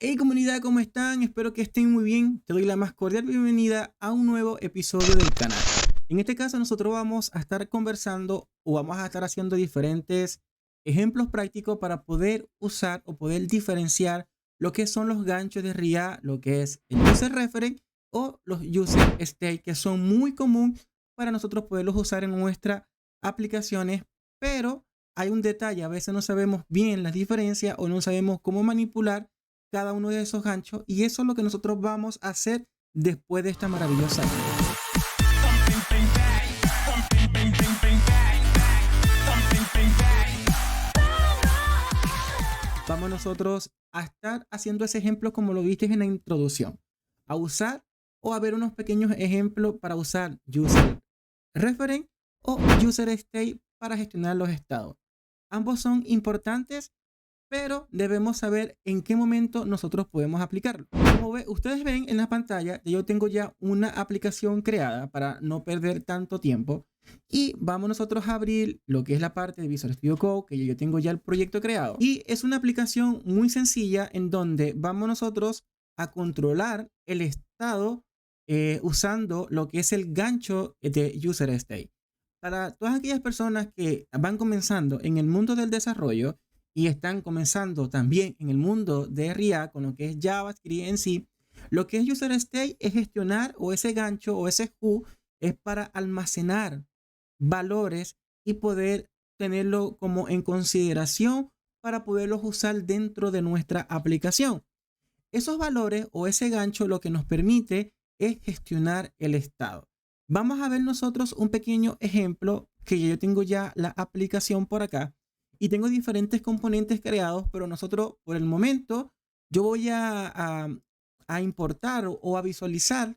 Hey comunidad, ¿cómo están? Espero que estén muy bien. Te doy la más cordial bienvenida a un nuevo episodio del canal. En este caso nosotros vamos a estar conversando o vamos a estar haciendo diferentes ejemplos prácticos para poder usar o poder diferenciar lo que son los ganchos de RIA, lo que es el User Reference o los User State, que son muy común para nosotros poderlos usar en nuestras aplicaciones, pero hay un detalle, a veces no sabemos bien las diferencias o no sabemos cómo manipular cada uno de esos ganchos, y eso es lo que nosotros vamos a hacer después de esta maravillosa intro. Vamos nosotros a estar haciendo ese ejemplo como lo viste en la introducción, a usar o a ver unos pequeños ejemplos para usar User Reference o User State para gestionar los estados. Ambos son importantes, pero debemos saber en qué momento nosotros podemos aplicarlo. Como ustedes ven en la pantalla, yo tengo ya una aplicación creada para no perder tanto tiempo, y vamos nosotros a abrir lo que es la parte de Visual Studio Code, que yo tengo ya el proyecto creado, y es una aplicación muy sencilla en donde vamos nosotros a controlar el estado usando lo que es el gancho de User State. Para todas aquellas personas que van comenzando en el mundo del desarrollo y están comenzando también en el mundo de RIA con lo que es JavaScript en sí, lo que es User State es gestionar, o ese gancho o ese HU es para almacenar valores y poder tenerlo como en consideración para poderlos usar dentro de nuestra aplicación. Esos valores o ese gancho lo que nos permite es gestionar el estado. Vamos a ver nosotros un pequeño ejemplo que yo tengo ya la aplicación por acá y tengo diferentes componentes creados, pero nosotros por el momento yo voy a importar o a visualizar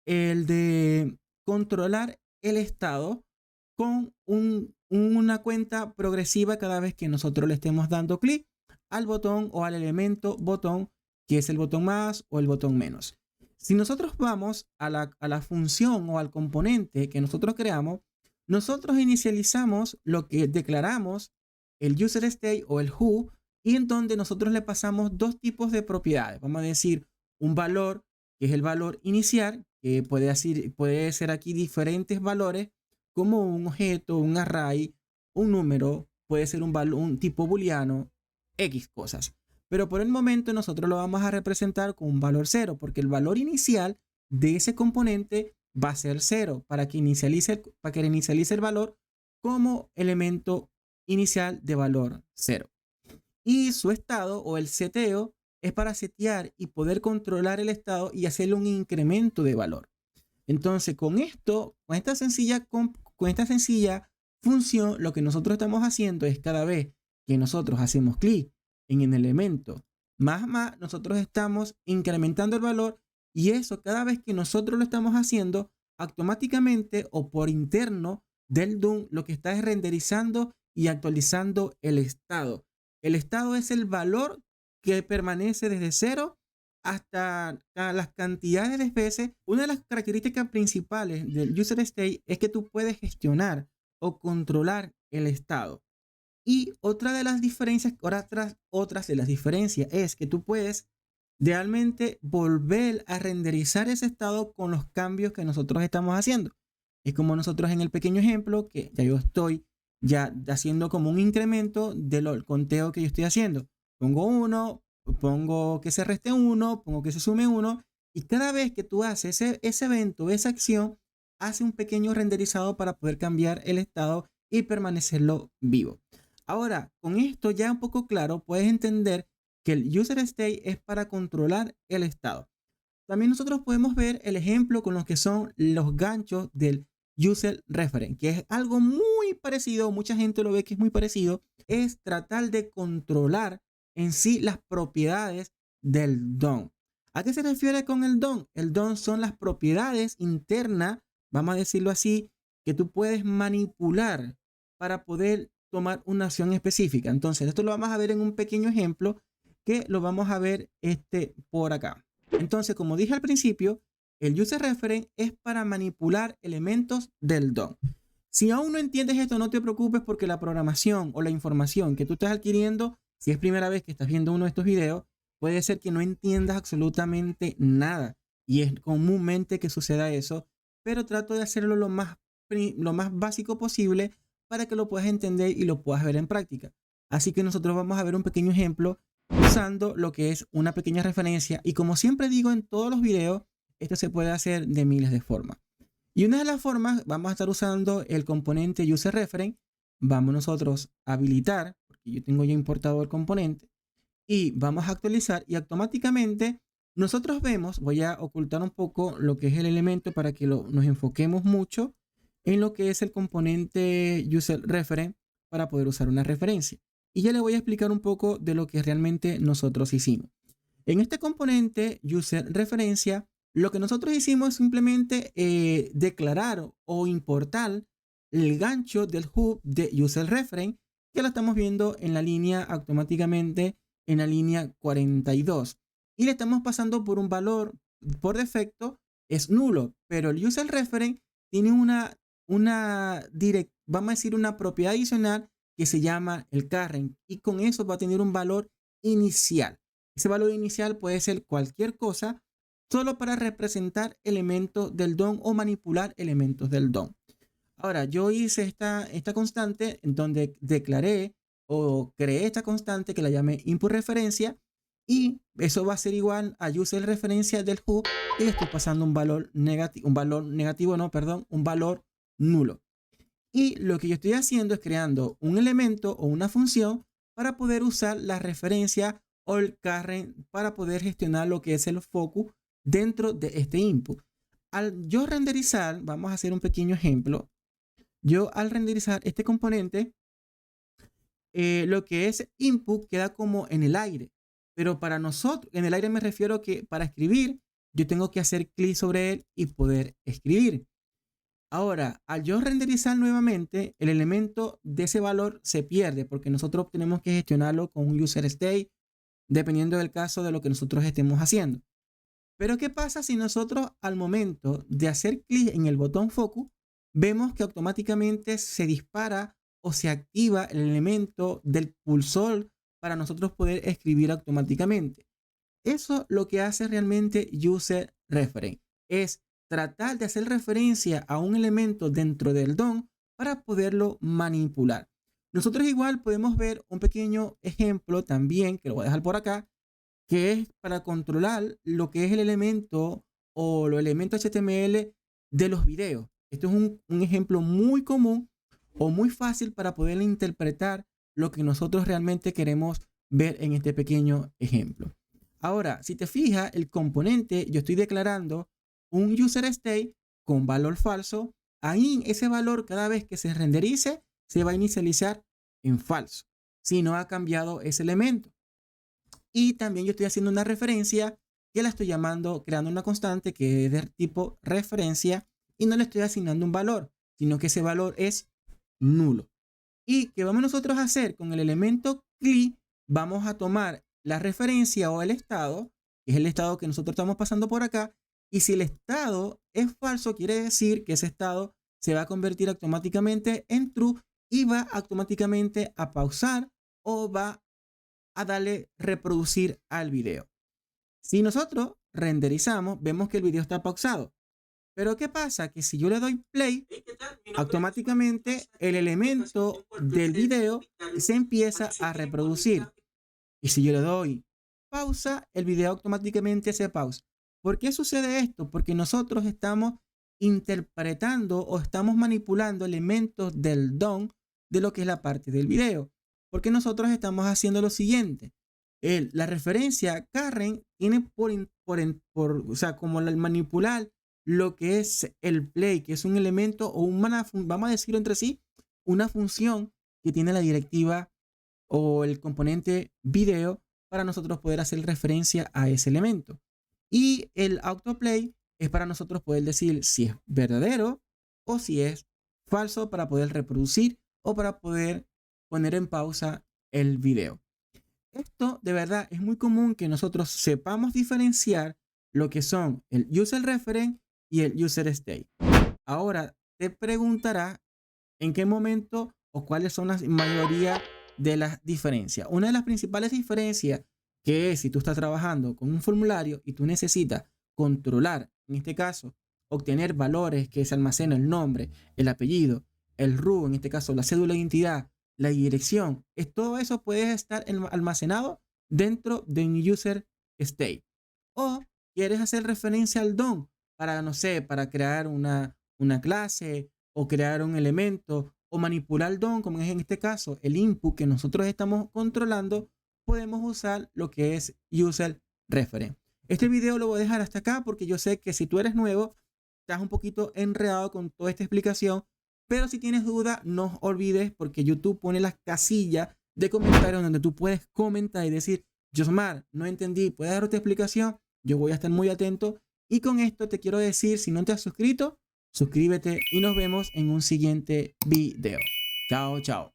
el de controlar el estado con una cuenta progresiva cada vez que nosotros le estemos dando clic al botón o al elemento botón, que es el botón más o el botón menos. Si nosotros vamos a la función o al componente que nosotros creamos, nosotros inicializamos lo que declaramos el user state o el who, y en donde nosotros le pasamos dos tipos de propiedades. Vamos a decir un valor, que es el valor inicial, que puede ser aquí diferentes valores, como un objeto, un array, un número, puede ser un tipo booleano, X cosas. Pero por el momento nosotros lo vamos a representar con un valor 0, porque el valor inicial de ese componente va a ser 0 para que inicialice el valor como elemento inicial de valor 0. Y su estado o el seteo es para setear y poder controlar el estado y hacerle un incremento de valor. Entonces, con esta sencilla función, lo que nosotros estamos haciendo es cada vez que nosotros hacemos clic en el elemento más, nosotros estamos incrementando el valor, y eso cada vez que nosotros lo estamos haciendo, automáticamente o por interno del DOM, lo que está es renderizando y actualizando el estado. El estado es el valor que permanece desde 0 hasta las cantidades de veces. Una de las características principales del User State es que tú puedes gestionar o controlar el estado. Y otra de las diferencias, otras de las diferencias es que tú puedes realmente volver a renderizar ese estado con los cambios que nosotros estamos haciendo. Es como nosotros en el pequeño ejemplo que ya yo estoy ya haciendo como un incremento del conteo que yo estoy haciendo. Pongo 1, pongo que se reste 1, pongo que se sume 1, y cada vez que tú haces ese evento, esa acción, hace un pequeño renderizado para poder cambiar el estado y permanecerlo vivo. Ahora, con esto ya un poco claro, puedes entender que el User State es para controlar el estado. También nosotros podemos ver el ejemplo con lo que son los ganchos del User Reference, que es algo muy parecido, mucha gente lo ve que es muy parecido, es tratar de controlar en sí las propiedades del DOM. ¿A qué se refiere con el DOM? El DOM son las propiedades internas, vamos a decirlo así, que tú puedes manipular para poder tomar una acción específica. Entonces, esto lo vamos a ver en un pequeño ejemplo que lo vamos a ver por acá. Entonces, como dije al principio, el User Reference es para manipular elementos del DOM. Si aún no entiendes esto, no te preocupes, porque la programación o la información que tú estás adquiriendo, si es primera vez que estás viendo uno de estos videos, puede ser que no entiendas absolutamente nada y es comúnmente que suceda eso, pero trato de hacerlo lo más básico posible para que lo puedas entender y lo puedas ver en práctica. Así que nosotros vamos a ver un pequeño ejemplo usando lo que es una pequeña referencia y como siempre digo en todos los videos, esto se puede hacer de miles de formas. Y una de las formas, vamos a estar usando el componente userReference. Vamos nosotros a habilitar, porque yo tengo ya importado el componente, y vamos a actualizar y automáticamente nosotros vemos, voy a ocultar un poco lo que es el elemento para que nos enfoquemos mucho en lo que es el componente userReference para poder usar una referencia. Y ya le voy a explicar un poco de lo que realmente nosotros hicimos. En este componente userReferencia, lo que nosotros hicimos es simplemente declarar o importar el gancho del hub de userReference, que lo estamos viendo en la línea automáticamente en la línea 42. Y le estamos pasando por un valor, por defecto, es nulo, pero el userReference tiene vamos a decir, una propiedad adicional que se llama el current, y con eso va a tener un valor inicial. Ese valor inicial puede ser cualquier cosa, solo para representar elementos del DOM o manipular elementos del DOM. Ahora, yo hice esta constante en donde declaré o creé esta constante que la llamé input referencia, y eso va a ser igual a user referencia del hub, y le estoy pasando un valor negativo, un valor nulo. Y lo que yo estoy haciendo es creando un elemento o una función para poder usar la referencia o el current para poder gestionar lo que es el focus dentro de este input. Al yo renderizar, vamos a hacer un pequeño ejemplo. Yo al renderizar este componente, lo que es input queda como en el aire. Pero para nosotros, en el aire me refiero que para escribir, yo tengo que hacer clic sobre él y poder escribir. Ahora, al yo renderizar nuevamente, el elemento de ese valor se pierde porque nosotros tenemos que gestionarlo con un user state, dependiendo del caso de lo que nosotros estemos haciendo. Pero ¿qué pasa si nosotros al momento de hacer clic en el botón Focus, vemos que automáticamente se dispara o se activa el elemento del pulsor para nosotros poder escribir automáticamente? Eso lo que hace realmente userReference es tratar de hacer referencia a un elemento dentro del DOM para poderlo manipular. Nosotros igual podemos ver un pequeño ejemplo también, que lo voy a dejar por acá, que es para controlar lo que es el elemento o los elementos HTML de los videos. Esto es un ejemplo muy común o muy fácil para poder interpretar lo que nosotros realmente queremos ver en este pequeño ejemplo. Ahora, si te fijas, el componente, yo estoy declarando un user state con valor falso. Ahí ese valor, cada vez que se renderice, se va a inicializar en falso, si no ha cambiado ese elemento. Y también yo estoy haciendo una referencia que la estoy llamando, creando una constante que es de tipo referencia, y no le estoy asignando un valor, sino que ese valor es nulo. ¿Y qué vamos nosotros a hacer con el elemento CLI? Vamos a tomar la referencia o el estado, que es el estado que nosotros estamos pasando por acá, y si el estado es falso, quiere decir que ese estado se va a convertir automáticamente en true y va automáticamente a pausar o va a darle reproducir al video. Si nosotros renderizamos, vemos que el video está pausado. Pero ¿qué pasa? Que si yo le doy play, automáticamente el elemento del video se empieza a reproducir. Y si yo le doy pausa, el video automáticamente se pausa. ¿Por qué sucede esto? Porque nosotros estamos interpretando o estamos manipulando elementos del DOM de lo que es la parte del video. Porque nosotros estamos haciendo lo siguiente. La referencia current tiene o sea, como el manipular lo que es el play, que es un elemento o vamos a decirlo entre sí, una función que tiene la directiva o el componente video para nosotros poder hacer referencia a ese elemento. Y el autoplay es para nosotros poder decir si es verdadero o si es falso para poder reproducir o para poder poner en pausa el video. Esto de verdad es muy común que nosotros sepamos diferenciar lo que son el user reference y el user state. Ahora te preguntará en qué momento o cuáles son la mayoría de las diferencias. Una de las principales diferencias que es si tú estás trabajando con un formulario y tú necesitas controlar, en este caso, obtener valores que se almacenan el nombre, el apellido, el RU, en este caso la cédula de identidad, la dirección, todo eso puede estar almacenado dentro de un user state. O quieres hacer referencia al DOM para, no sé, para crear una clase o crear un elemento o manipular el DOM, como es en este caso el input que nosotros estamos controlando, podemos usar lo que es user reference. Este video lo voy a dejar hasta acá porque yo sé que si tú eres nuevo, estás un poquito enredado con toda esta explicación, pero si tienes duda, no olvides porque YouTube pone las casillas de comentarios donde tú puedes comentar y decir, Josmar, no entendí, ¿puedes dar otra explicación? Yo voy a estar muy atento. Y con esto te quiero decir, si no te has suscrito, suscríbete y nos vemos en un siguiente video. Chao, chao.